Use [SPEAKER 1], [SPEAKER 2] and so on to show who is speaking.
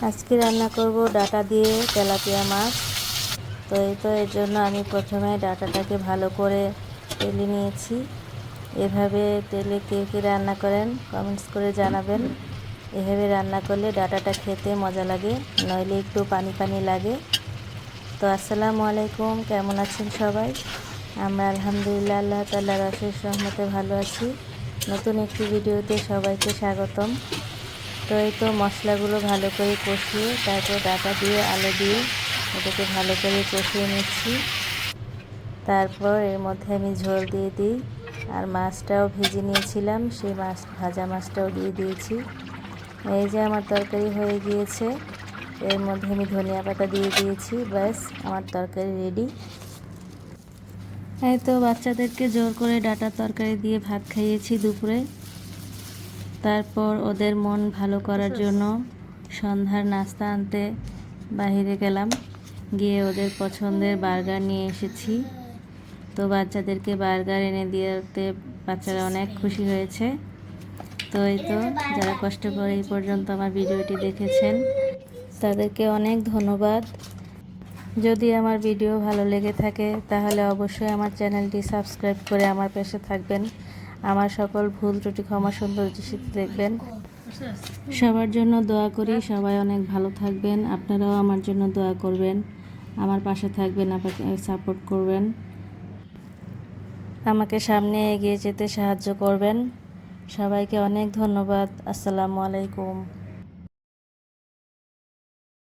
[SPEAKER 1] আজকে রান্না করব ডাটা দিয়ে তেলাপিয়া মাছ। তো এর জন্য আমি প্রথমে ডাটাটাকে ভালো করে তেলে নিয়েছি। এভাবে তেলে কে কে রান্না করেন কমেন্টস করে জানাবেন। এভাবে রান্না করলে ডাটাটা খেতে মজা লাগে, নইলে একটু পানি পানি লাগে। তো আসসালামু আলাইকুম, কেমন আছেন সবাই? আমরা আলহামদুলিল্লাহ আল্লাহ তাআলার অশেষ রহমতে ভালো আছি। নতুন একটি ভিডিওতে সবাইকে স্বাগতম। তো এই তো মশলাগুলো ভালো করে কষিয়ে তারপর ডাটা দিয়ে আলু দিয়ে এটাকে ভালো করে কষিয়ে নিচ্ছি। তারপর এর মধ্যে আমি ঝোল দিয়ে দিই, আর মাছটাও ভেজে নিয়েছিলাম, সেই ভাজা মাছটাও দিয়ে দিয়েছি। এই যে আমার তরকারি হয়ে গিয়েছে, এর মধ্যে আমি ধনিয়া পাতা দিয়ে দিয়েছি, ব্যাস আমার তরকারি রেডি। এই তো বাচ্চাদেরকে জোর করে ডাঁটার তরকারি দিয়ে ভাত খাইয়েছি দুপুরে। তারপর ওদের মন ভালো করার জন্য সন্ধ্যার নাস্তা আনতে বাইরে গেলাম, গিয়ে ওদের পছন্দের বার্গার নিয়ে এসেছি। তো বাচ্চাদেরকে বার্গার এনে দিতে বাচ্চারা অনেক খুশি হয়েছে। তো এই তো যারা কষ্ট করে এই পর্যন্ত আমার ভিডিওটি দেখেছেন তাদেরকে অনেক ধন্যবাদ। যদি আমার ভিডিও ভালো লেগে থাকে তাহলে অবশ্যই আমার চ্যানেলটি সাবস্ক্রাইব করে আমার পাশে থাকবেন। আমার সকল ভুল ত্রুটি ক্ষমা সুন্দর দৃষ্টিতে দেখবেন। সবার জন্য দোয়া করি, সবাই অনেক ভালো থাকবেন। আপনারাও আমার জন্য দোয়া করবেন, আমার পাশে থাকবেন, আমাকে সাপোর্ট করবেন, আমাকে সামনে এগিয়ে যেতে সাহায্য করবেন। সবাইকে অনেক ধন্যবাদ। আসসালামু আলাইকুম।